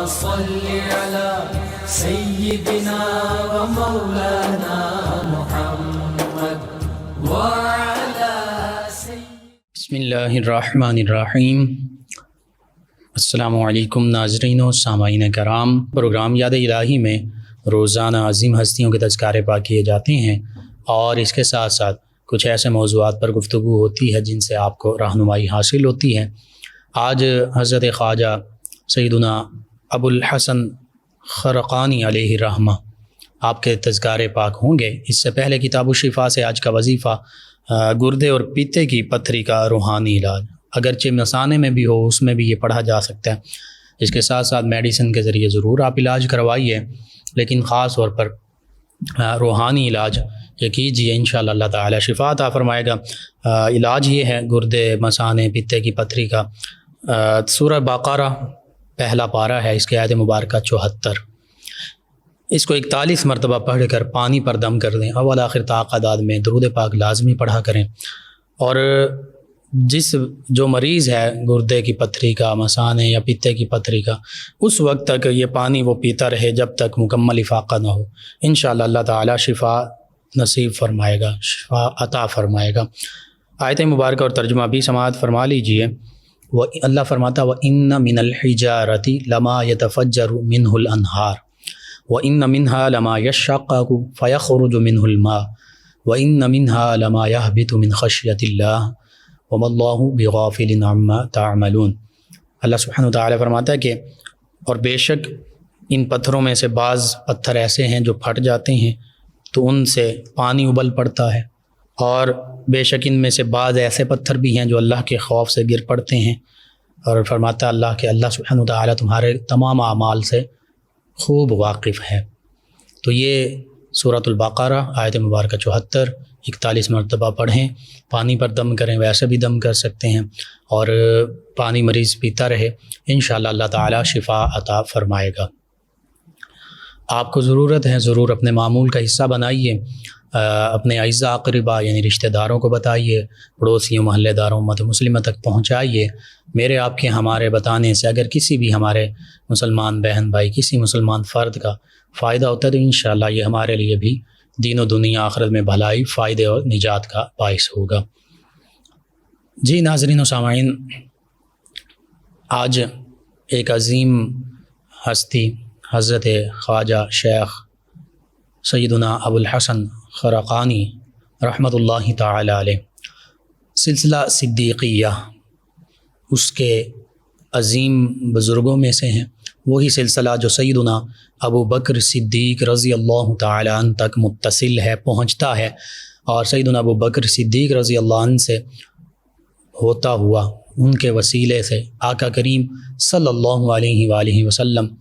صل على سيدنا ومولانا محمد وعلى بسم اللہ الرحمن الرحیم۔ السلام علیکم ناظرین و سامعین کرام، پروگرام یاد الہی میں روزانہ عظیم ہستیوں کے تذکارے پاک کیے جاتے ہیں اور اس کے ساتھ ساتھ کچھ ایسے موضوعات پر گفتگو ہوتی ہے جن سے آپ کو رہنمائی حاصل ہوتی ہے۔ آج حضرت خواجہ سیدنا ابو الحسن خرقانی علیہ الرحمہ آپ کے تذکارے پاک ہوں گے۔ اس سے پہلے کتاب الشفا سے آج کا وظیفہ گردے اور پیتے کی پتھری کا روحانی علاج، اگرچہ مثانے میں بھی ہو اس میں بھی یہ پڑھا جا سکتا ہے۔ اس کے ساتھ ساتھ میڈیسن کے ذریعے ضرور آپ علاج کروائیے، لیکن خاص طور پر روحانی علاج یہ کیجیے، انشاءاللہ اللہ تعالی شفا عطا فرمائے گا۔ علاج یہ ہے گردے، مثانے، پیتے کی پتھری کا۔ سورہ بقرہ پہلا پارہ ہے، اس کی آیت مبارکہ 74۔ اس کو 41 مرتبہ پڑھ کر پانی پر دم کر دیں، اول آخر تا قداد میں درود پاک لازمی پڑھا کریں۔ اور جو مریض ہے گردے کی پتھری کا، مثانے یا پیتے کی پتھری کا، اس وقت تک یہ پانی وہ پیتا رہے جب تک مکمل افاقہ نہ ہو۔ انشاءاللہ اللہ تعالی شفا نصیب فرمائے گا، شفا عطا فرمائے گا۔ آیت مبارکہ اور ترجمہ بھی سماعت فرما لیجئے۔ وہ اللہ فرماتا وَإِنَّ مِنَ الْحِجَارَةِ لَمَا يَتَفَجَّرُ مِنْهُ الْأَنْهَارُ وَإِنَّ مِنْهَا لَمَا يَشَّقَّقُ فَيَخْرُجُ مِنْهُ الْمَاءُ وَإِنَّ مِنْهَا لَمَا يَهْبِطُ مِنْ خَشْيَةِ اللَّهِ وَمَا اللَّهُ بِغَافِلٍ عَمَّا تَعْمَلُونَ۔ اللہ سبحانہ وتعالی فرماتا ہے کہ اور بے شک ان پتھروں میں سے بعض پتھر ایسے ہیں جو پھٹ جاتے ہیں تو ان سے پانی ابل پڑتا ہے، اور بے شک ان میں سے بعض ایسے پتھر بھی ہیں جو اللہ کے خوف سے گر پڑتے ہیں۔ اور فرماتا اللہ کہ اللہ سبحانہ وتعالی تمہارے تمام اعمال سے خوب واقف ہے۔ تو یہ سورۃ البقرہ آیت مبارکہ 74 41 مرتبہ پڑھیں، پانی پر دم کریں، ویسے بھی دم کر سکتے ہیں، اور پانی مریض پیتا رہے، انشاءاللہ اللہ تعالی شفا عطا فرمائے گا۔ آپ کو ضرورت ہے ضرور اپنے معمول کا حصہ بنائیے، اپنے اعزاء اقربا یعنی رشتہ داروں کو بتائیے، پڑوسیوں، محلے داروں، امت مسلمہ تک پہنچائیے۔ میرے آپ کے ہمارے بتانے سے اگر کسی بھی ہمارے مسلمان بہن بھائی، کسی مسلمان فرد کا فائدہ ہوتا ہے تو انشاءاللہ یہ ہمارے لیے بھی دین و دنیا آخرت میں بھلائی، فائدے اور نجات کا باعث ہوگا۔ جی ناظرین و سامعین، آج ایک عظیم ہستی حضرت خواجہ شیخ سیدنا ابو الحسن خرقانی رحمۃ اللہ تعالی علیہ، سلسلہ صدیقیہ اس کے عظیم بزرگوں میں سے ہیں۔ وہی سلسلہ جو سیدنا ابو بکر صدیق رضی اللہ تعالی عنہ تک متصل ہے، پہنچتا ہے، اور سیدنا ابو بکر صدیق رضی اللہ عنہ سے ہوتا ہوا ان کے وسیلے سے آقا کریم صلی اللہ علیہ وآلہ وسلم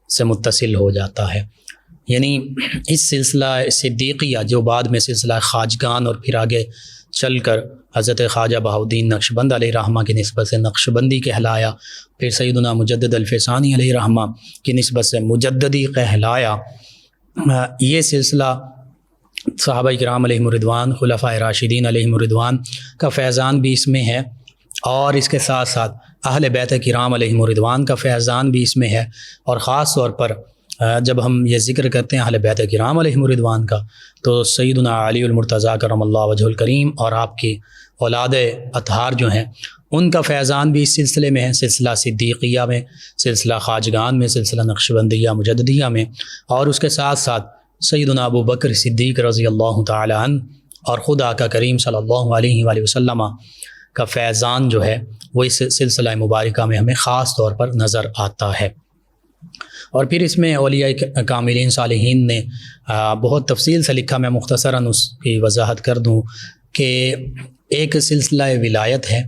سے متصل ہو جاتا ہے۔ یعنی اس سلسلہ صدیقیہ جو بعد میں سلسلہ خواجگان اور پھر آگے چل کر حضرت خواجہ بہاؤالدین نقشبند علیہ رحمہ کی نسبت سے نقشبندی کہلایا، پھر سیدنا مجدد الفسانی علیہ رحمہ کی نسبت سے مجددی کہلایا۔ یہ سلسلہ صحابہ کرام علیہم الرضوان، خلفائے راشدین علیہم الرضوان کا فیضان بھی اس میں ہے، اور اس کے ساتھ ساتھ اہل بیت کرام علیہم الرضوان کا فیضان بھی اس میں ہے۔ اور خاص طور پر جب ہم یہ ذکر کرتے ہیں اہل بیت کرام علیہم الرضوان کا تو سیدنا علی المرتضیٰ کرم اللہ وجہ الکریم اور آپ کی اولاد اطہار جو ہیں ان کا فیضان بھی اس سلسلے میں ہے، سلسلہ صدیقیہ میں، سلسلہ خواجگان میں، سلسلہ نقشبندیہ مجددیہ میں، اور اس کے ساتھ ساتھ سیدنا ابو بکر صدیق رضی اللہ تعالی عنہ اور خود آقا کریم صلی اللہ علیہ وآلہ وسلم کا فیضان جو ہے وہ اس سلسلہ مبارکہ میں ہمیں خاص طور پر نظر آتا ہے۔ اور پھر اس میں اولیاء کاملین صالحین نے بہت تفصیل سے لکھا، میں مختصراً اس کی وضاحت کر دوں کہ ایک سلسلہ ولایت ہے،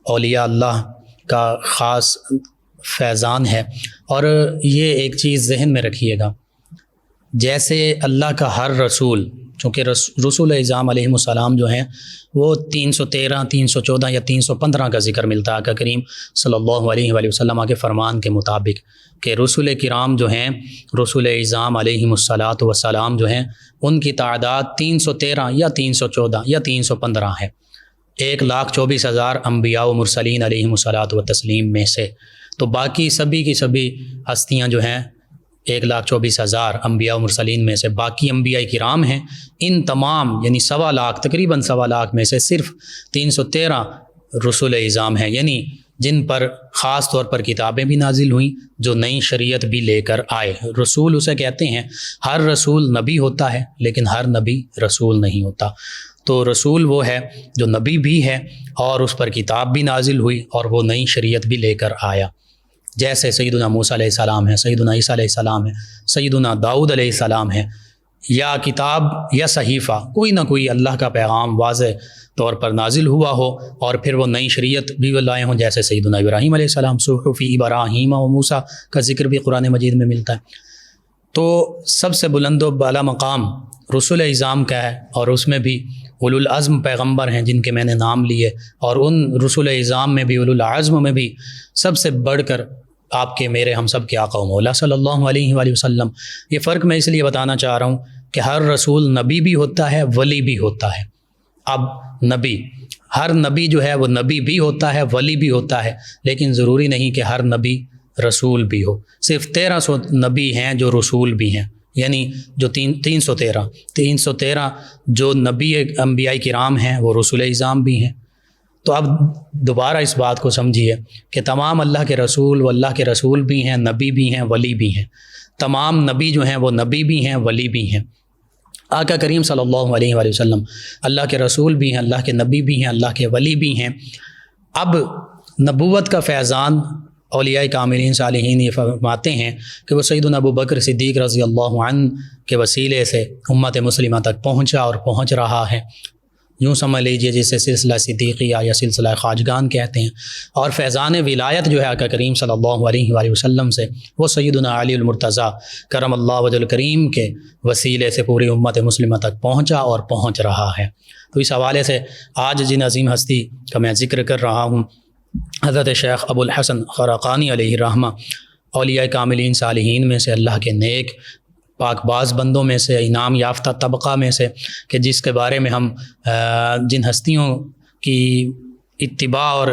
اولیاء اللہ کا خاص فیضان ہے، اور یہ ایک چیز ذہن میں رکھیے گا، جیسے اللہ کا ہر رسول، چونکہ رسول اعظام علیہ السلام جو ہیں وہ 313 314 یا 315 کا ذکر ملتا ہے آقا کریم صلی اللہ علیہ وآلہ وسلم کے فرمان کے مطابق کہ رسول کرام جو ہیں، رسول اعظام علیہ السلام جو ہیں، ان کی تعداد 313 یا 314 یا 315 ہے، 1,24,000 انبیاء و مرسلین علیہم الصلاۃ و تسلیم میں سے۔ تو باقی سبھی کی سبھی ہستیاں جو ہیں 1,24,000 انبیاء و مرسلین میں سے باقی انبیاء کرام ہیں، ان تمام یعنی 1.25 لاکھ تقریباً 1.25 لاکھ میں سے صرف 313 رسول اعظام ہیں، یعنی جن پر خاص طور پر کتابیں بھی نازل ہوئیں، جو نئی شریعت بھی لے کر آئے۔ رسول اسے کہتے ہیں، ہر رسول نبی ہوتا ہے لیکن ہر نبی رسول نہیں ہوتا۔ تو رسول وہ ہے جو نبی بھی ہے اور اس پر کتاب بھی نازل ہوئی اور وہ نئی شریعت بھی لے کر آیا، جیسے سیدنا موسیٰ علیہ السلام ہے، سیدنا عیسیٰ علیہ السلام ہے، سیدنا داؤد علیہ السلام ہے، یا کتاب یا صحیفہ کوئی نہ کوئی اللہ کا پیغام واضح طور پر نازل ہوا ہو اور پھر وہ نئی شریعت بھی وہ لائے ہوں، جیسے سیدنا ابراہیم علیہ السلام، صحف ابراہیم و موسیٰ کا ذکر بھی قرآن مجید میں ملتا ہے۔ تو سب سے بلند و بالا مقام رسول اعظام کا ہے، اور اس میں بھی اولو العزم پیغمبر ہیں جن کے میں نے نام لیے، اور ان رسول اعظام میں بھی اولو العزم میں بھی سب سے بڑھ کر آپ کے میرے ہم سب کے آقا و مولا صلی اللہ علیہ وآلہ وسلم۔ یہ فرق میں اس لیے بتانا چاہ رہا ہوں کہ ہر رسول نبی بھی ہوتا ہے، ولی بھی ہوتا ہے۔ اب نبی، ہر نبی جو ہے وہ نبی بھی ہوتا ہے، ولی بھی ہوتا ہے، لیکن ضروری نہیں کہ ہر نبی رسول بھی ہو۔ صرف 1300 نبی ہیں جو رسول بھی ہیں، یعنی جو 313 جو نبی انبیاء کرام ہیں وہ رسول اعظام بھی ہیں۔ تو اب دوبارہ اس بات کو سمجھیے کہ تمام اللہ کے رسول وہ اللہ کے رسول بھی ہیں، نبی بھی ہیں، ولی بھی ہیں۔ تمام نبی جو ہیں وہ نبی بھی ہیں، ولی بھی ہیں۔ آقا کریم صلی اللہ علیہ وآلہ وسلم اللہ کے رسول بھی ہیں، اللہ کے نبی بھی ہیں، اللہ کے ولی بھی ہیں۔ اب نبوت کا فیضان اولیاء کاملین صالحین یہ فرماتے ہیں کہ وہ سیدنا ابو بکر صدیق رضی اللہ عنہ کے وسیلے سے امت مسلمہ تک پہنچا اور پہنچ رہا ہے، یوں سمجھ لیجیے جسے سلسلہ صدیقیہ یا سلسلہ خواجگان کہتے ہیں۔ اور فیضان ولایت جو ہے آقا کریم صلی اللہ علیہ وآلہ وسلم سے، وہ سیدنا علی المرتضیٰ کرم اللہ وجہ الکریم کے وسیلے سے پوری امت مسلمہ تک پہنچا اور پہنچ رہا ہے۔ تو اس حوالے سے آج جن عظیم ہستی کا میں ذکر کر رہا ہوں، حضرت شیخ ابو الحسن خرقانی علیہ الرحمہ، اولیاء کاملین صالحین میں سے، اللہ کے نیک پاک باز بندوں میں سے، انعام یافتہ طبقہ میں سے، کہ جس کے بارے میں ہم جن ہستیوں کی اتباع اور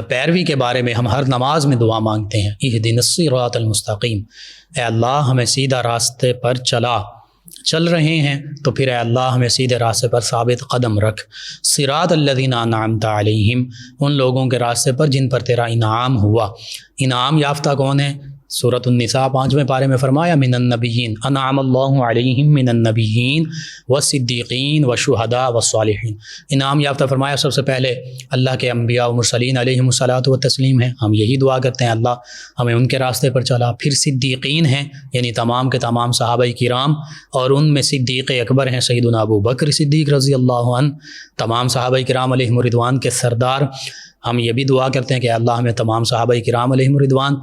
پیروی کے بارے میں ہم ہر نماز میں دعا مانگتے ہیں، اہدنا الصراط المستقیم، اے اللہ ہمیں سیدھا راستے پر چل رہے ہیں تو پھر اے اللہ ہمیں سیدھے راستے پر ثابت قدم رکھ، صراط الذین انعمت علیہم، ان لوگوں کے راستے پر جن پر تیرا انعام ہوا۔ انعام یافتہ کون ہے؟ سورۃ النساء 5ویں پارے میں فرمایا من النبیین انعم اللہ علیہم من النبیین والصدیقین والشہداء والصالحین۔ انعام یافتہ فرمایا سب سے پہلے اللہ کے انبیاء و مرسلین علیہم الصلاۃ والتسلیم ہیں، ہم یہی دعا کرتے ہیں اللہ ہمیں ان کے راستے پر چلا۔ پھر صدیقین ہیں، یعنی تمام کے تمام صحابہ کرام، اور ان میں صدیق اکبر ہیں سیدنا ابو بکر صدیق رضی اللہ عنہ، تمام صحابہ کرام علیہم الرضوان کے سردار۔ ہم یہ بھی دعا کرتے ہیں کہ اللہ ہمیں تمام صحابہ کرام علیہم الرضوان،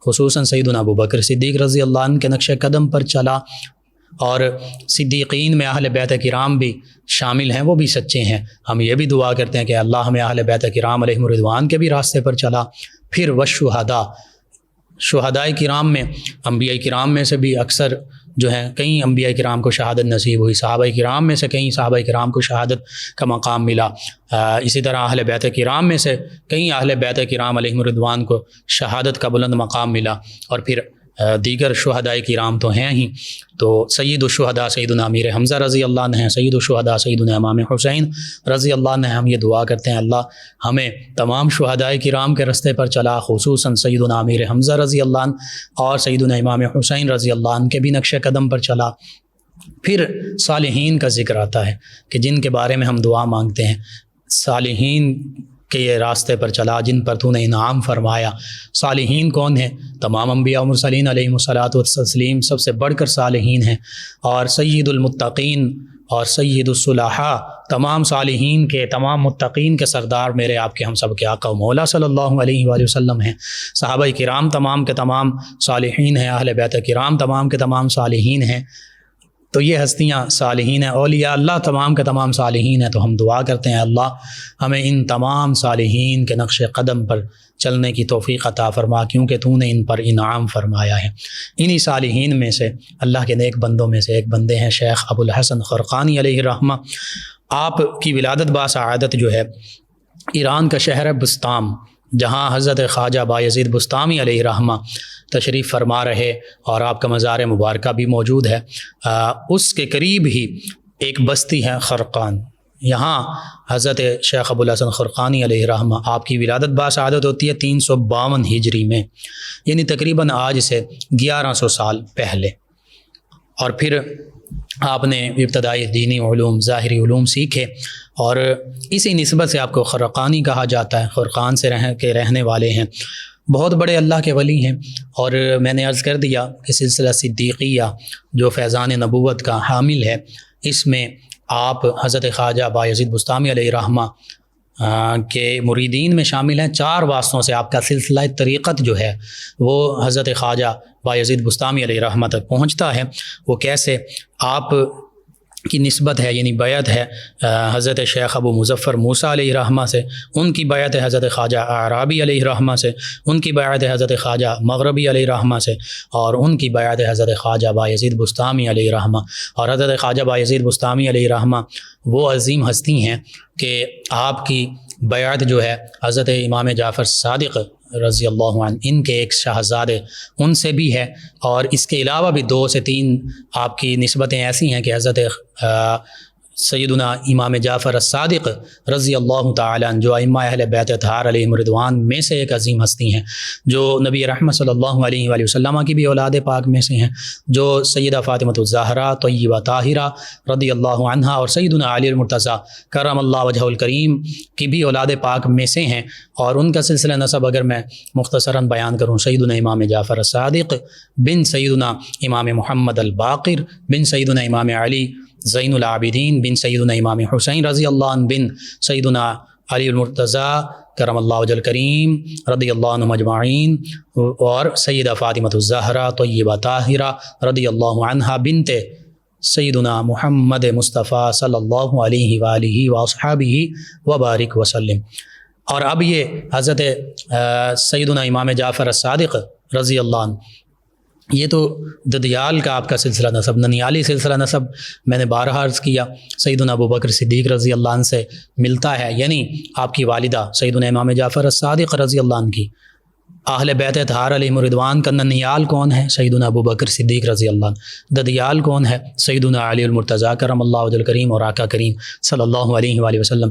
خصوصاً سیدنا ابو بکر صدیق رضی اللہ عنہ کے نقش قدم پر چلا، اور صدیقین میں اہل بیت کرام بھی شامل ہیں، وہ بھی سچے ہیں۔ ہم یہ بھی دعا کرتے ہیں کہ اللہ ہمیں اہل بیت کرام علیہم الرضوان کے بھی راستے پر چلا۔ پھر والشہداء، شہداء کرام میں انبیاء کرام میں سے بھی اکثر جو ہیں کئی انبیاء کرام کو شہادت نصیب ہوئی، صحابہ کرام میں سے کئی صحابہ کرام کو شہادت کا مقام ملا، اسی طرح اہل بیت کرام میں سے کئی اہل بیت کرام علیہم الرضوان کو شہادت کا بلند مقام ملا، اور پھر دیگر شہداء کرام تو ہیں ہی۔ تو سید الشہداء سیدنا امیر حمزہ رضی اللہ عنہ ہیں، سید الشہداء سیدنا امام حسین رضی اللہ عنہ ہیں۔ ہم یہ دعا کرتے ہیں اللہ ہمیں تمام شہداء کرام کے راستے پر چلا، خصوصاً سیدنا امیر حمزہ رضی اللہ عنہ اور سیدنا امام حسین رضی اللہ عنہ کے بھی نقش قدم پر چلا۔ پھر صالحین کا ذکر آتا ہے کہ جن کے بارے میں ہم دعا مانگتے ہیں، صالحین کہ یہ راستے پر چلا جن پر تو نے انعام فرمایا۔ صالحین کون ہیں؟ تمام انبیاء و مرسلین علیہم الصلاۃ والتسلیم سب سے بڑھ کر صالحین ہیں، اور سید المتقین اور سید الصلحاء، تمام صالحین کے، تمام متقین کے سردار میرے آپ کے ہم سب کے آقا و مولا صلی اللہ علیہ وآلہ وسلم ہیں۔ صحابہ کرام تمام کے تمام صالحین ہیں، اہل بیت کرام تمام کے تمام صالحین ہیں۔ تو یہ ہستیاں صالحین ہیں، اولیاء اللہ تمام کے تمام صالحین ہیں۔ تو ہم دعا کرتے ہیں اللہ ہمیں ان تمام صالحین کے نقش قدم پر چلنے کی توفیق عطا فرما، کیونکہ تو نے ان پر انعام فرمایا ہے۔ انہی صالحین میں سے، اللہ کے نیک بندوں میں سے ایک بندے ہیں شیخ ابو الحسن خرقانی علیہ الرحمہ۔ آپ کی ولادت باسعادت جو ہے ایران کا شہر ہے بستام، جہاں حضرت خواجہ بایزید بستامی علیہ رحمہ تشریف فرما رہے اور آپ کا مزار مبارکہ بھی موجود ہے، اس کے قریب ہی ایک بستی ہے خرقان۔ یہاں حضرت شیخ ابو الحسن خرقانی علیہ رحمہ آپ کی ولادت باشہادت ہوتی ہے 352 ہجری میں، یعنی تقریباً آج سے 1100 سال پہلے۔ اور پھر آپ نے ابتدائی دینی علوم، ظاہری علوم سیکھے، اور اسی نسبت سے آپ کو خرقانی کہا جاتا ہے، خرقان سے رہنے والے ہیں، بہت بڑے اللہ کے ولی ہیں۔ اور میں نے عرض کر دیا کہ سلسلہ صدیقیہ جو فیضان نبوت کا حامل ہے، اس میں آپ حضرت خواجہ بایزید بستامی علیہ رحمہ کے مریدین میں شامل ہیں۔ 4 واسطوں سے آپ کا سلسلہ طریقت جو ہے وہ حضرت خواجہ بایزید بستامی علیہ رحمہ تک پہنچتا ہے۔ وہ کیسے؟ آپ کی نسبت ہے، یعنی بیعت ہے حضرت شیخ ابو مظفر موسیٰ علیہ رحمہ سے، ان کی بیعت ہے حضرت خواجہ اعرابی علیہ رحمہ سے، ان کی بیعت ہے حضرت خواجہ مغربی علیہ رحمہ سے، اور ان کی بیعت ہے حضرت خواجہ بایزید بستامی علیہ رحمہ۔ اور حضرت خواجہ بایزید بستامی علیہ رحمہ وہ عظیم ہستی ہیں کہ آپ کی بیعت جو ہے حضرت امام جعفر صادق رضی اللہ عنہ، ان کے ایک شاہزادے ان سے بھی ہے، اور اس کے علاوہ بھی 2 سے 3 آپ کی نسبتیں ایسی ہیں کہ حضرت سیدنا امام جعفر الصادق رضی اللہ تعالیٰ عنہ جو ائمہ اہل بیت اطہار علیہم رضوان میں سے ایک عظیم ہستی ہیں، جو نبی رحمت صلی اللہ علیہ وآلہ وسلم کی بھی اولاد پاک میں سے ہیں، جو سیدہ فاطمۃ الزہرا طیبہ طاہرہ رضی اللہ عنہا اور سیدنا علی المرتضیٰ کرم اللہ وجہہ الکریم کی بھی اولاد پاک میں سے ہیں۔ اور ان کا سلسلہ نسب اگر میں مختصراً بیان کروں، سیدنا امام جعفر الصادق بن سیدنا امام محمد الباقر بن سیدنا امام علی زین العابدین بن سیدنا امام حسین رضی اللہ عنہ بن سیدنا علی المرتضیٰ کرم اللہ وجہ الکریم رضی اللہ عنہ اجمعین، اور سیدہ فاطمۃ الزہرا طیبہ طاہرہ رضی اللہ عنہا بنت سیدنا محمد مصطفیٰ صلی اللہ علیہ وآلہ واصحابہ وبارک وسلم۔ اور اب یہ حضرت سیدنا امام جعفر الصادق رضی اللہ عنہ، یہ تو ددیال کا آپ کا سلسلہ نسب، ننیالی سلسلہ نسب میں نے بارہا عرض کیا، سیدنا ابو بکر صدیق رضی اللہ عنہ سے ملتا ہے، یعنی آپ کی والدہ سیدنا امام جعفر الصادق رضی اللہ عنہ کی اہل بیت اطہار علیہم رضوان کا ننیال کون ہے؟ سیدنا ابو بکر صدیق رضی اللہ عنہ۔ ددیال کون ہے؟ سیدنا علی المرتضیٰ کرم اللہ وجہ الکریم اور آقا کریم صلی اللہ علیہ وآلہ وسلم۔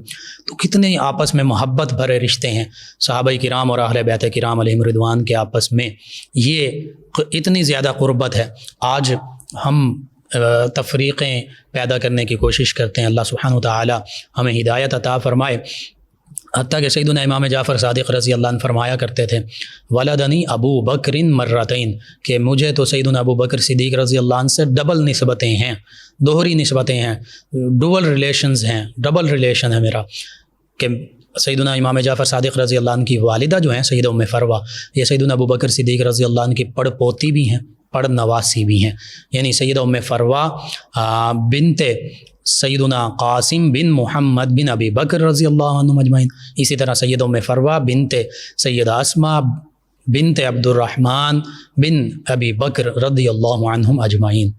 تو کتنے آپس میں محبت بھرے رشتے ہیں صحابہ کرام اور اہل بیت کرام علیہم رضوان کے آپس میں، یہ اتنی زیادہ قربت ہے۔ آج ہم تفریقیں پیدا کرنے کی کوشش کرتے ہیں، اللہ سبحانہ وتعالی ہمیں ہدایت عطا فرمائے۔ حتیٰ کہ سیدنا امام جعفر صادق رضی اللہ عنہ فرمایا کرتے تھے ولدنی ابو بکر مرتین، کہ مجھے تو سیدنا ابو بکر صدیق رضی اللہ عنہ سے ڈبل نسبتیں ہیں، دوہری نسبتیں ہیں، ڈوول ریلیشنز ہیں، ڈبل ریلیشن ہے میرا، کہ سیدنا امام جعفر صادق رضی اللہ عنہ کی والدہ جو ہیں سیدہ ام فروہ، یہ سیدنا ابو بکر صدیق رضی اللہ عنہ کی پڑ پوتی بھی ہیں، پڑ نواسی بھی ہیں، یعنی سیدہ ام فروہ بنت سیدنا قاسم بن محمد بن ابی بکر رضی اللہ عنہ مجمعین، اسی طرح سیدہ ام فروہ بنت سیدہ اسماء بنت عبد الرحمن بن ابی بکر رضی اللہ عنہم اجمعین۔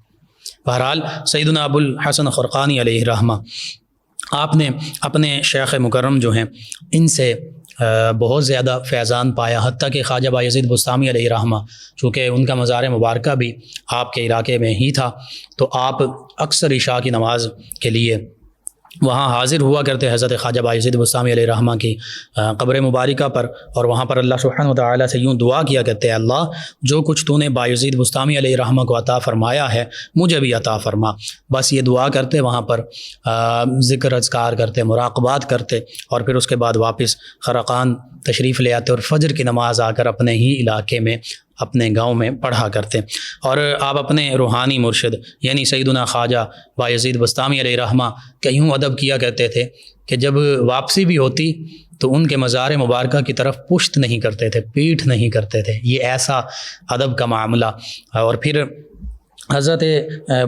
بہرحال سیدنا ابو الحسن خرقانی علیہ رحمہ، آپ نے اپنے شیخ مکرم جو ہیں ان سے بہت زیادہ فیضان پایا، حتیٰ کہ خواجہ بایزید بستامی علیہ رحمہ، چونکہ ان کا مزار مبارکہ بھی آپ کے علاقے میں ہی تھا، تو آپ اکثر عشاء کی نماز کے لیے وہاں حاضر ہوا کرتے حضرت خواجہ بایزید بستامی علیہ رحمہ کی قبر مبارکہ پر، اور وہاں پر اللہ سبحانہ وتعالی سے یوں دعا کیا کرتے ہیں، اللہ جو کچھ تو نے بایزید بستامی علیہ رحمہ کو عطا فرمایا ہے مجھے بھی عطا فرما۔ بس یہ دعا کرتے، وہاں پر ذکر اذکار کرتے، مراقبات کرتے، اور پھر اس کے بعد واپس خرقان تشریف لے آتے اور فجر کی نماز آ کر اپنے ہی علاقے میں اپنے گاؤں میں پڑھا کرتے۔ اور آپ اپنے روحانی مرشد یعنی سیدنا خواجہ بایزید بستامی علیہ رحمہ کا یوں ادب کیا کرتے تھے کہ جب واپسی بھی ہوتی تو ان کے مزار مبارکہ کی طرف پشت نہیں کرتے تھے، پیٹھ نہیں کرتے تھے، یہ ایسا ادب کا معاملہ۔ اور پھر حضرت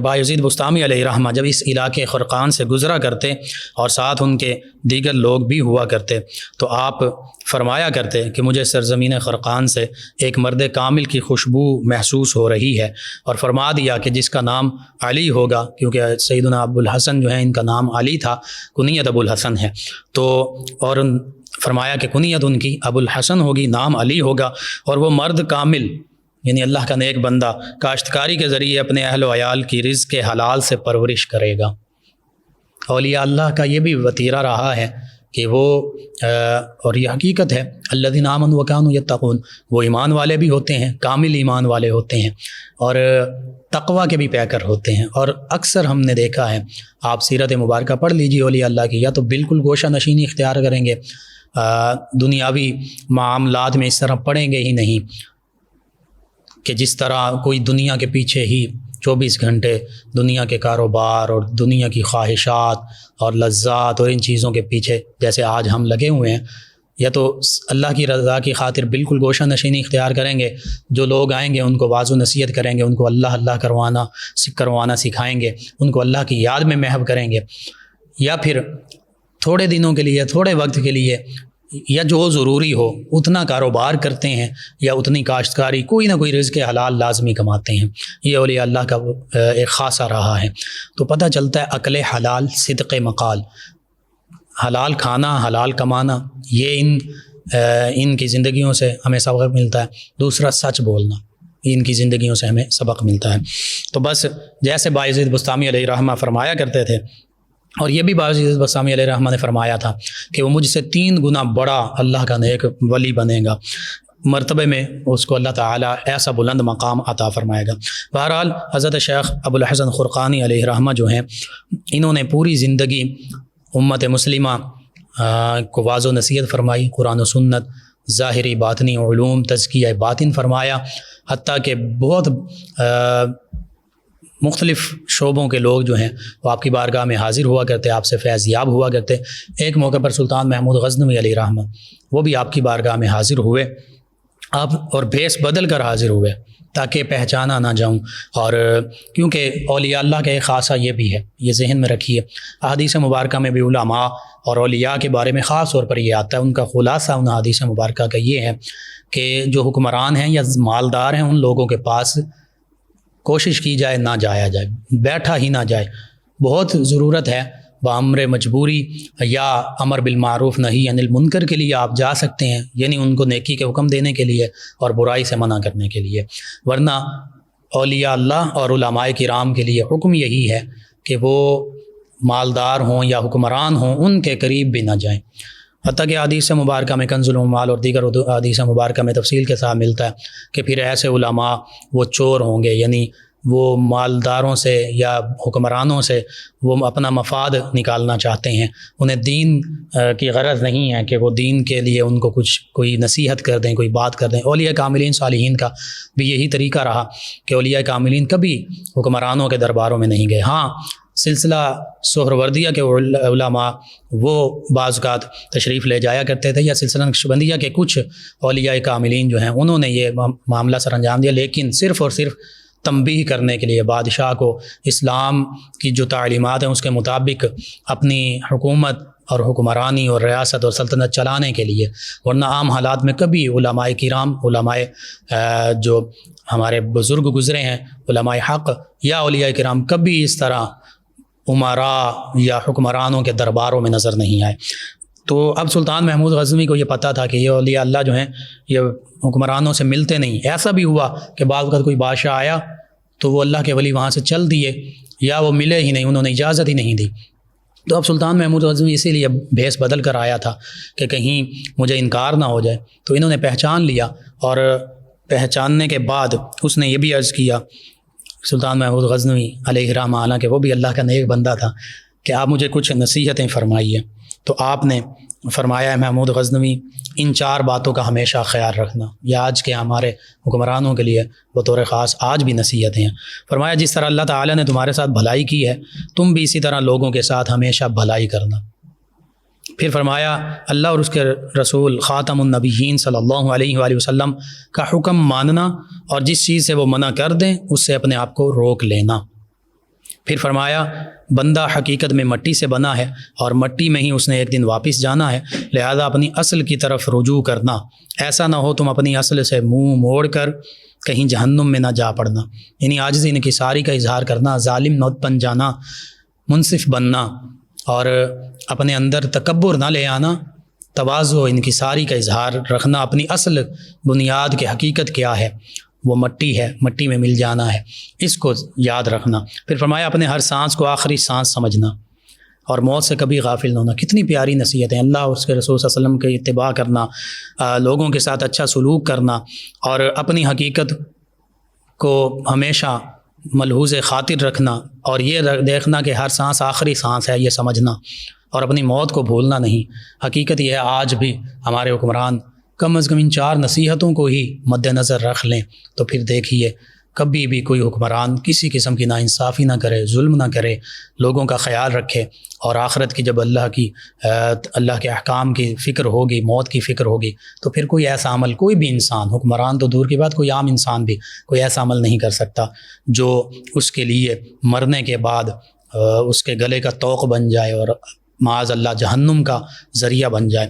بایزید بستامی علیہ رحمہ جب اس علاقے خرقان سے گزرا کرتے اور ساتھ ان کے دیگر لوگ بھی ہوا کرتے، تو آپ فرمایا کرتے کہ مجھے سرزمین خرقان سے ایک مرد کامل کی خوشبو محسوس ہو رہی ہے، اور فرما دیا کہ جس کا نام علی ہوگا، کیونکہ سیدنا ابو الحسن جو ہیں ان کا نام علی تھا، کنیت ابو الحسن ہے، تو اور فرمایا کہ کنیت ان کی ابو الحسن ہوگی، نام علی ہوگا، اور وہ مرد کامل یعنی اللہ کا نیک بندہ کاشتکاری کے ذریعے اپنے اہل و عیال کی رزق کے حلال سے پرورش کرے گا۔ اولیاء اللہ کا یہ بھی وتیرہ رہا ہے کہ وہ اور یہ حقیقت ہے الذین آمنوا وکانوا یتقون، وہ ایمان والے بھی ہوتے ہیں، کامل ایمان والے ہوتے ہیں اور تقوی کے بھی پیکر ہوتے ہیں۔ اور اکثر ہم نے دیکھا ہے، آپ سیرت مبارکہ پڑھ لیجیے اولیاء اللہ کی، یا تو بالکل گوشہ نشینی اختیار کریں گے، دنیاوی معاملات میں اس طرح پڑیں گے ہی نہیں کہ جس طرح کوئی دنیا کے پیچھے ہی 24 گھنٹے دنیا کے کاروبار اور دنیا کی خواہشات اور لذات اور ان چیزوں کے پیچھے جیسے آج ہم لگے ہوئے ہیں، یا تو اللہ کی رضا کی خاطر بالکل گوشہ نشینی اختیار کریں گے، جو لوگ آئیں گے ان کو واعظ و نصیحت کریں گے، ان کو اللہ اللہ کروانا سکھائیں گے، ان کو اللہ کی یاد میں محو کریں گے، یا پھر تھوڑے دنوں کے لیے، تھوڑے وقت کے لیے، یا جو ضروری ہو اتنا کاروبار کرتے ہیں یا اتنی کاشتکاری، کوئی نہ کوئی رزق حلال لازمی کماتے ہیں۔ یہ اولیاء اللہ کا ایک خاصہ رہا ہے۔ تو پتہ چلتا ہے عقل حلال، صدق مقال، حلال کھانا، حلال کمانا، یہ ان کی زندگیوں سے ہمیں سبق ملتا ہے۔ دوسرا سچ بولنا، ان کی زندگیوں سے ہمیں سبق ملتا ہے۔ تو بس جیسے بایزید بسطامی علیہ رحمہ فرمایا کرتے تھے، اور یہ بھی بایزید بسطامی علیہ رحمہ نے فرمایا تھا کہ وہ مجھ سے 3 گنا بڑا اللہ کا نیک ولی بنے گا، مرتبے میں اس کو اللہ تعالیٰ ایسا بلند مقام عطا فرمائے گا۔ بہرحال حضرت شیخ ابو الحسن خرقانی علیہ رحمہ جو ہیں، انہوں نے پوری زندگی امت مسلمہ کو واعظ و نصیحت فرمائی، قرآن و سنت، ظاہری باطنی علوم، تزکیہ باطن فرمایا، حتیٰ کہ بہت مختلف شعبوں کے لوگ جو ہیں وہ آپ کی بارگاہ میں حاضر ہوا کرتے، آپ سے فیض یاب ہوا کرتے۔ ایک موقع پر سلطان محمود غزنوی علیہ رحمہ وہ بھی آپ کی بارگاہ میں حاضر ہوئے، آپ اور بھیس بدل کر حاضر ہوئے تاکہ پہچانا نہ جاؤں، اور کیونکہ اولیاء اللہ کا ایک خاصہ یہ بھی ہے، یہ ذہن میں رکھیے، احادیث مبارکہ میں بھی علماء اور اولیاء کے بارے میں خاص طور پر یہ آتا ہے، ان کا خلاصہ ان احادیث مبارکہ کا یہ ہے کہ جو حکمران ہیں یا مالدار ہیں ان لوگوں کے پاس کوشش کی جائے نہ جایا جائے، بیٹھا ہی نہ جائے۔ بہت ضرورت ہے بامر مجبوری یا امر بالمعروف نہی عن المنکر کے لیے آپ جا سکتے ہیں، یعنی ان کو نیکی کے حکم دینے کے لیے اور برائی سے منع کرنے کے لیے، ورنہ اولیاء اللہ اور علماء کرام کے لیے حکم یہی ہے کہ وہ مالدار ہوں یا حکمران ہوں ان کے قریب بھی نہ جائیں۔ حتیٰ کہ حدیث مبارکہ میں کنز الاموال اور دیگر حدیث مبارکہ میں تفصیل کے ساتھ ملتا ہے کہ پھر ایسے علماء وہ چور ہوں گے، یعنی وہ مالداروں سے یا حکمرانوں سے وہ اپنا مفاد نکالنا چاہتے ہیں، انہیں دین کی غرض نہیں ہے کہ وہ دین کے لیے ان کو کوئی نصیحت کر دیں، کوئی بات کر دیں۔ اولیاء کاملین صالحین کا بھی یہی طریقہ رہا کہ اولیاء کاملین کبھی حکمرانوں کے درباروں میں نہیں گئے۔ ہاں، سلسلہ سہروردیہ کے علماء وہ بعض اوقات تشریف لے جایا کرتے تھے، یا سلسلہ نقشبندیہ کے کچھ اولیاء کاملین جو ہیں انہوں نے یہ معاملہ سر انجام دیا، لیکن صرف اور صرف تنبیہ کرنے کے لیے، بادشاہ کو اسلام کی جو تعلیمات ہیں اس کے مطابق اپنی حکومت اور حکمرانی اور ریاست اور سلطنت چلانے کے لیے، ورنہ عام حالات میں کبھی علماء کرام، علماء جو ہمارے بزرگ گزرے ہیں، علماء حق یا اولیاء کرام کبھی اس طرح امراء یا حکمرانوں کے درباروں میں نظر نہیں آئے۔ تو اب سلطان محمود غزنوی کو یہ پتہ تھا کہ یہ اولیاء اللہ جو ہیں یہ حکمرانوں سے ملتے نہیں۔ ایسا بھی ہوا کہ بعض وقت کوئی بادشاہ آیا تو وہ اللہ کے ولی وہاں سے چل دیے، یا وہ ملے ہی نہیں، انہوں نے اجازت ہی نہیں دی۔ تو اب سلطان محمود غزنوی اسی لیے بھیس بدل کر آیا تھا کہ کہیں مجھے انکار نہ ہو جائے، تو انہوں نے پہچان لیا، اور پہچاننے کے بعد اس نے یہ بھی عرض کیا، سلطان محمود غزنوی علیہ رحمہ، حالانکہ وہ بھی اللہ کا نیک بندہ تھا، کہ آپ مجھے کچھ نصیحتیں فرمائیے۔ تو آپ نے فرمایا ہے محمود غزنوی، ان 4 باتوں کا ہمیشہ خیال رکھنا، یہ آج کے ہمارے حکمرانوں کے لیے بطور خاص آج بھی نصیحتیں ہیں۔ فرمایا جس طرح اللہ تعالیٰ نے تمہارے ساتھ بھلائی کی ہے، تم بھی اسی طرح لوگوں کے ساتھ ہمیشہ بھلائی کرنا۔ پھر فرمایا اللہ اور اس کے رسول خاتم النبیین صلی اللہ علیہ وآلہ وسلم کا حکم ماننا، اور جس چیز سے وہ منع کر دیں اس سے اپنے آپ کو روک لینا۔ پھر فرمایا بندہ حقیقت میں مٹی سے بنا ہے، اور مٹی میں ہی اس نے ایک دن واپس جانا ہے، لہذا اپنی اصل کی طرف رجوع کرنا، ایسا نہ ہو تم اپنی اصل سے منہ موڑ کر کہیں جہنم میں نہ جا پڑنا۔ یعنی عاجزی انکساری کا اظہار کرنا، ظالم نہ بن جانا، منصف بننا، اور اپنے اندر تکبر نہ لے آنا، تواضع و انکساری کا اظہار رکھنا، اپنی اصل بنیاد کی حقیقت کیا ہے، وہ مٹی ہے، مٹی میں مل جانا ہے، اس کو یاد رکھنا۔ پھر فرمایا اپنے ہر سانس کو آخری سانس سمجھنا اور موت سے کبھی غافل نہ ہونا۔ کتنی پیاری نصیحت ہے، اللہ اس کے رسول صلی اللہ علیہ وسلم کی اتباع کرنا، لوگوں کے ساتھ اچھا سلوک کرنا، اور اپنی حقیقت کو ہمیشہ ملحوظ خاطر رکھنا، اور یہ دیکھنا کہ ہر سانس آخری سانس ہے، یہ سمجھنا، اور اپنی موت کو بھولنا نہیں۔ حقیقت یہ ہے آج بھی ہمارے حکمران کم از کم ان 4 نصیحتوں کو ہی مد نظر رکھ لیں تو پھر دیکھیے کبھی بھی کوئی حکمران کسی قسم کی ناانصافی نہ کرے، ظلم نہ کرے، لوگوں کا خیال رکھے، اور آخرت کی جب اللہ کے احکام کی فکر ہوگی، موت کی فکر ہوگی، تو پھر کوئی ایسا عمل، کوئی بھی انسان، حکمران تو دور کی بات، کوئی عام انسان بھی کوئی ایسا عمل نہیں کر سکتا جو اس کے لیے مرنے کے بعد اس کے گلے کا طوق بن جائے اور معاذ اللہ جہنم کا ذریعہ بن جائے۔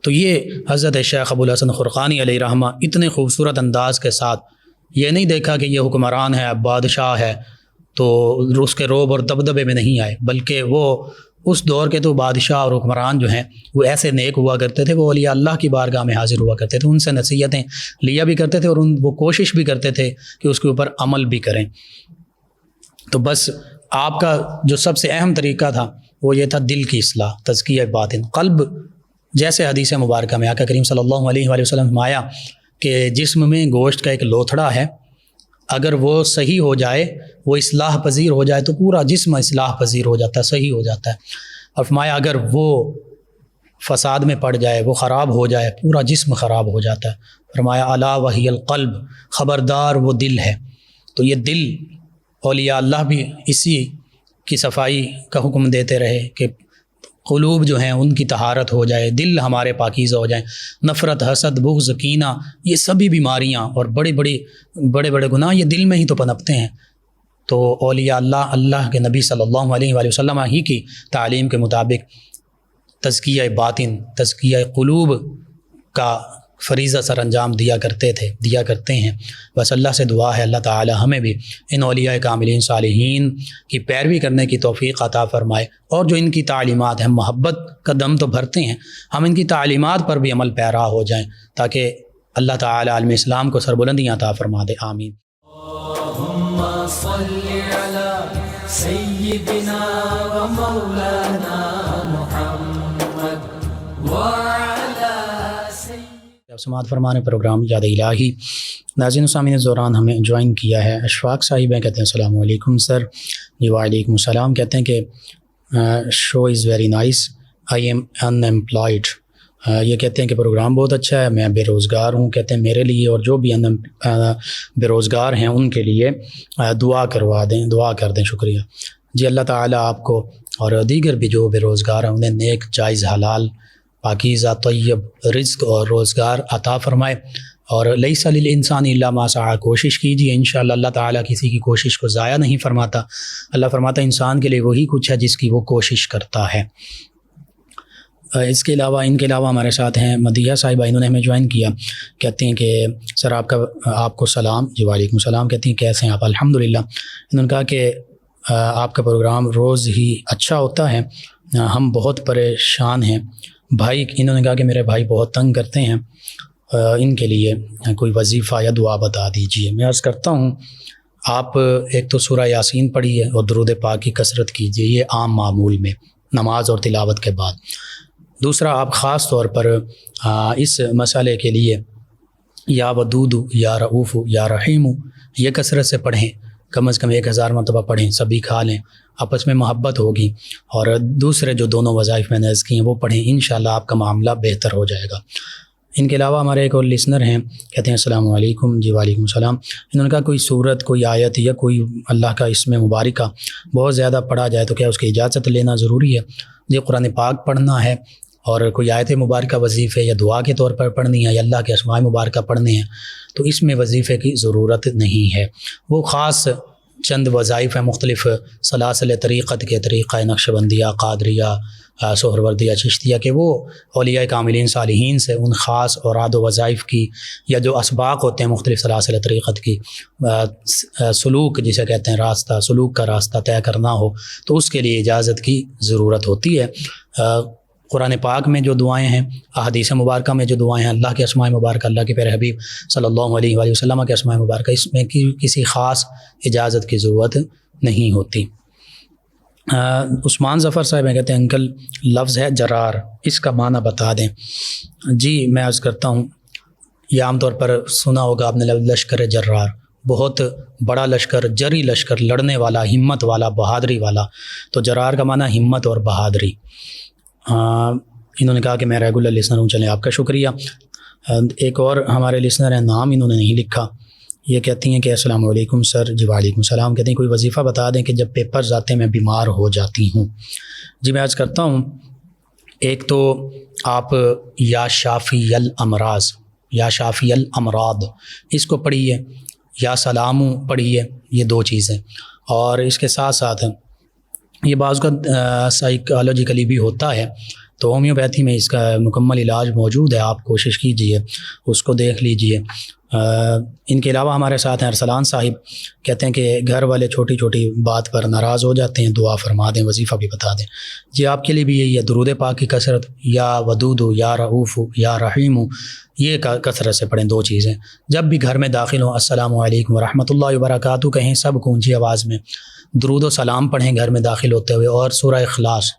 تو یہ حضرت شیخ ابو الحسن خرقانی علیہ رحمہ اتنے خوبصورت انداز کے ساتھ یہ نہیں دیکھا کہ یہ حکمران ہے، بادشاہ ہے، تو اس کے روب اور دبدبے میں نہیں آئے، بلکہ وہ اس دور کے تو بادشاہ اور حکمران جو ہیں وہ ایسے نیک ہوا کرتے تھے، وہ اولیاء اللہ کی بارگاہ میں حاضر ہوا کرتے تھے، ان سے نصیحتیں لیا بھی کرتے تھے، اور وہ کوشش بھی کرتے تھے کہ اس کے اوپر عمل بھی کریں۔ تو بس آپ کا جو سب سے اہم طریقہ تھا وہ یہ تھا دل کی اصلاح، تزکیہ باطن، قلب۔ جیسے حدیث مبارکہ میں آقا کریم صلی اللہ علیہ وآلہ وسلم فرمایا کہ جسم میں گوشت کا ایک لوتھڑا ہے، اگر وہ صحیح ہو جائے، وہ اصلاح پذیر ہو جائے، تو پورا جسم اصلاح پذیر ہو جاتا ہے، صحیح ہو جاتا ہے۔ اور فرمایا اگر وہ فساد میں پڑ جائے، وہ خراب ہو جائے، پورا جسم خراب ہو جاتا ہے۔ فرمایا الا وہی القلب، خبردار وہ دل ہے۔ تو یہ دل، اولیاء اللہ بھی اسی کی صفائی کا حکم دیتے رہے کہ قلوب جو ہیں ان کی طہارت ہو جائے، دل ہمارے پاکیزہ ہو جائیں۔ نفرت، حسد، بغض، کینہ، یہ سبھی بیماریاں اور بڑے بڑے گناہ یہ دل میں ہی تو پنپتے ہیں۔ تو اولیاء اللہ کے نبی صلی اللہ علیہ وآلہ وسلم ہی کی تعلیم کے مطابق تزکیہ باطن، تزکیہ قلوب کا فریضہ سر انجام دیا کرتے ہیں۔ بس اللہ سے دعا ہے اللہ تعالی ہمیں بھی ان اولیاء کاملین صالحین کی پیروی کرنے کی توفیق عطا فرمائے، اور جو ان کی تعلیمات ہیں، محبت کا دم تو بھرتے ہیں، ہم ان کی تعلیمات پر بھی عمل پیرا ہو جائیں تاکہ اللہ تعالی عالم اسلام کو سربلندیاں عطا فرما دے۔ آمین۔ اللہم صلی علی سیدنا و مولانا محمد سماعت فرمانے پروگرام یاد الہی۔ ناظرین و سامعین دوران ہمیں جوائن کیا ہے اشفاق صاحب ہیں، کہتے ہیں السلام علیکم سر۔ جی وعلیکم السلام۔ کہتے ہیں کہ show is very nice, I am unemployed. یہ کہتے ہیں کہ پروگرام بہت اچھا ہے، میں بے روزگار ہوں۔ کہتے ہیں میرے لیے اور جو بھی بے روزگار ہیں ان کے لیے دعا کر دیں۔ شکریہ جی۔ اللہ تعالیٰ آپ کو اور دیگر بھی جو بے روزگار ہیں انہیں نیک، جائز، حلال، پاکیزہ، طیب رزق اور روزگار عطا فرمائے، اور لیس للانسان الا ما سعی، کوشش کیجیے، انشاءاللہ اللہ تعالیٰ کسی کی کوشش کو ضائع نہیں فرماتا۔ اللہ فرماتا ہے انسان کے لیے وہی کچھ ہے جس کی وہ کوشش کرتا ہے۔ ان کے علاوہ ہمارے ساتھ ہیں مدیحہ صاحبہ، انہوں نے ہمیں جوائن کیا، کہتے ہیں کہ سر آپ کو سلام۔ جی وعلیکم السلام۔ کہتے ہیں کیسے ہیں آپ؟ الحمدللہ۔ انہوں نے کہا کہ آپ کا پروگرام روز ہی اچھا ہوتا ہے، ہم بہت پریشان ہیں بھائی۔ انہوں نے کہا کہ میرے بھائی بہت تنگ کرتے ہیں، ان کے لیے کوئی وظیفہ یا دعا بتا دیجیے۔ میں عرض کرتا ہوں آپ ایک تو سورہ یاسین پڑھیے اور درود پاک کی کثرت کیجیے، یہ عام معمول میں نماز اور تلاوت کے بعد۔ دوسرا، آپ خاص طور پر اس مسئلے کے لیے یا ودود یا رؤوف یا رحیم یہ کثرت سے پڑھیں، کم از کم 1000 مرتبہ پڑھیں، سبھی کھا لیں، آپس میں محبت ہوگی، اور دوسرے جو دونوں وظائف میں نے عرض کی ہیں وہ پڑھیں، انشاءاللہ آپ کا معاملہ بہتر ہو جائے گا۔ ان کے علاوہ ہمارے ایک اور لسنر ہیں، کہتے ہیں السلام علیکم۔ جی وعلیکم السلام۔ انہوں نے کہا کوئی صورت، کوئی آیت یا کوئی اللہ کا اسم مبارکہ بہت زیادہ پڑھا جائے تو کیا اس کی اجازت لینا ضروری ہے؟ جی قرآن پاک پڑھنا ہے اور کوئی آیت مبارکہ وظیفے یا دعا کے طور پر پڑھنی ہے یا اللہ کے اسماء مبارکہ پڑھنے ہیں تو اس میں وظیفے کی ضرورت نہیں ہے۔ وہ خاص چند وظائف ہیں مختلف سلاسل طریقت کے، طریقہ نقشبندیہ، قادریہ، سہروردیہ، چشتیہ کے، وہ اولیاء کاملین صالحین سے ان خاص اوراد و وظائف کی یا جو اسباق ہوتے ہیں مختلف سلاسل طریقت کی، سلوک جسے کہتے ہیں، راستہ، سلوک کا راستہ طے کرنا ہو تو اس کے لیے اجازت کی ضرورت ہوتی ہے۔ قرآن پاک میں جو دعائیں ہیں، احادیث مبارکہ میں جو دعائیں ہیں، اللہ کے اسماء مبارکہ، اللہ کے پیارے حبیب صلی اللہ علیہ وآلہ وسلم کے اسماء مبارکہ، اس میں کسی خاص اجازت کی ضرورت نہیں ہوتی۔ عثمان ظفر صاحب کہتے ہیں انکل لفظ ہے جرار، اس کا معنی بتا دیں۔ جی میں عرض کرتا ہوں، یہ عام طور پر سنا ہوگا آپ نے لشکر جرار، بہت بڑا لشکر، جری لشکر، لڑنے والا، ہمت والا، بہادری والا۔ تو جرار کا معنی ہمت اور بہادری۔ انہوں نے کہا کہ میں ریگولر لسنر ہوں، چلیں آپ کا شکریہ۔ ایک اور ہمارے لسنر ہیں، نام انہوں نے نہیں لکھا، یہ کہتی ہیں کہ السلام علیکم سر۔ جی وعلیکم السلام۔ کہتے ہیں کوئی وظیفہ بتا دیں کہ جب پیپرز آتے ہیں میں بیمار ہو جاتی ہوں۔ جی میں عرض کرتا ہوں، ایک تو آپ یا شافی الامراض، یا شافی الامراض اس کو پڑھیے، یا سلام پڑھیے، یہ دو چیزیں۔ اور اس کے ساتھ ساتھ یہ بعض کا سائیکالوجیکلی بھی ہوتا ہے، تو ہومیوپیتھی میں اس کا مکمل علاج موجود ہے، آپ کوشش کیجئے، اس کو دیکھ لیجئے۔ ان کے علاوہ ہمارے ساتھ ہیں ارسلان صاحب، کہتے ہیں کہ گھر والے چھوٹی چھوٹی بات پر ناراض ہو جاتے ہیں، دعا فرما دیں، وظیفہ بھی بتا دیں۔ جی آپ کے لیے بھی یہی ہے، درود پاک کی کثرت، یا ودود یا رؤوف یا رحیم، یہ کثرت سے پڑھیں، دو چیزیں۔ جب بھی گھر میں داخل ہوں السلام علیکم ورحمۃ اللہ وبرکاتہ کہیں، سب کو اونچی آواز میں درود و سلام پڑھیں گھر میں داخل ہوتے ہوئے، اور سورہ اخلاص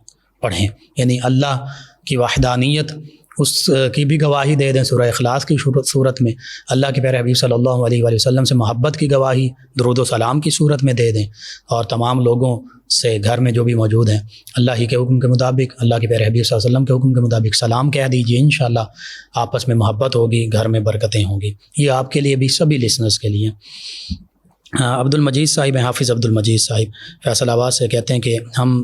پڑھیں، یعنی اللہ کی وحدانیت اس کی بھی گواہی دے دیں سورہ اخلاص کی صورت میں، اللہ کے پیارے حبیب صلی اللہ علیہ وآلہ وسلم سے محبت کی گواہی درود و سلام کی صورت میں دے دیں، اور تمام لوگوں سے گھر میں جو بھی موجود ہیں اللہ ہی کے حکم کے مطابق، اللہ کے پیارے حبیب صلی اللہ علیہ وسلم کے حکم کے مطابق سلام کہہ دیجیے، انشاءاللہ آپس میں محبت ہوگی، گھر میں برکتیں ہوں گی۔ یہ آپ کے لیے بھی، سبھی لسنرز کے لیے۔ عبد المجید صاحب ہیں، حافظ عبد المجید صاحب فیصل آباد سے، کہتے ہیں کہ ہم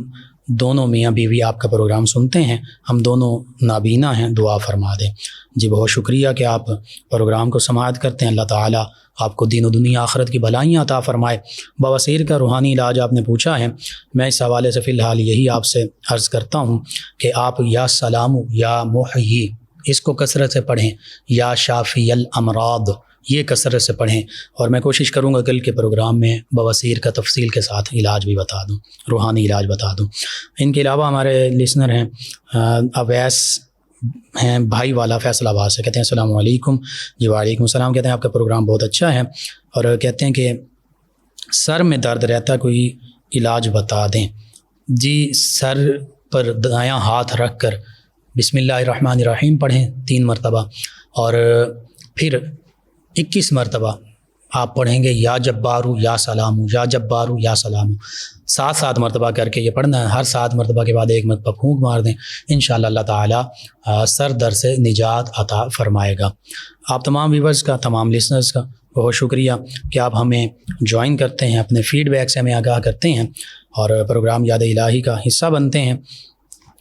دونوں میاں بیوی آپ کا پروگرام سنتے ہیں، ہم دونوں نابینا ہیں، دعا فرما دیں۔ جی بہت شکریہ کہ آپ پروگرام کو سماعت کرتے ہیں، اللہ تعالیٰ آپ کو دین و دنیا آخرت کی بھلائیاں عطا فرمائے۔ بواسیر کا روحانی علاج آپ نے پوچھا ہے، میں اس حوالے سے فی الحال یہی آپ سے عرض کرتا ہوں کہ آپ یا سلام یا محیی اس کو کثرت سے پڑھیں، یا شافی الامراض یہ کثرت سے پڑھیں، اور میں کوشش کروں گا کل کے پروگرام میں بواسیر کا تفصیل کے ساتھ علاج بھی بتا دوں، روحانی علاج بتا دوں۔ ان کے علاوہ ہمارے لسنر ہیں اویس ہیں بھائی والا فیصل آباد سے، کہتے ہیں السلام علیکم۔ جی وعلیکم السلام۔ کہتے ہیں آپ کا پروگرام بہت اچھا ہے، اور کہتے ہیں کہ سر میں درد رہتا ہے، کوئی علاج بتا دیں۔ جی سر پر دایاں ہاتھ رکھ کر بسم اللہ الرحمن الرحیم پڑھیں 3 مرتبہ، اور پھر 21 مرتبہ آپ پڑھیں گے یا جبارو یا سلامو، یا جبارو یا سلامو، 7 مرتبہ کر کے یہ پڑھنا ہے۔ ہر 7 مرتبہ کے بعد 1 مرتبہ پھونک مار دیں، انشاءاللہ اللہ تعالیٰ سر درد سے نجات عطا فرمائے گا۔ آپ تمام ویورز کا، تمام لسنرز کا بہت شکریہ کہ آپ ہمیں جوائن کرتے ہیں، اپنے فیڈ بیک سے ہمیں آگاہ کرتے ہیں، اور پروگرام یاد الہی کا حصہ بنتے ہیں۔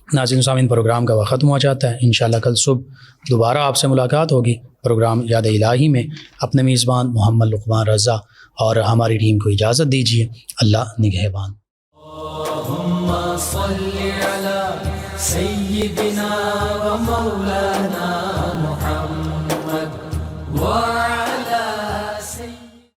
ناظرین سامعین، پروگرام کا وقت ختم ہو جاتا ہے، انشاءاللہ کل صبح دوبارہ آپ سے ملاقات ہوگی پروگرام یاد الہی میں۔ اپنے میزبان محمد لقمان رضا اور ہماری ٹیم کو اجازت دیجیے، اللہ نگہبان۔ اللہم صل علی سیدنا و مولانا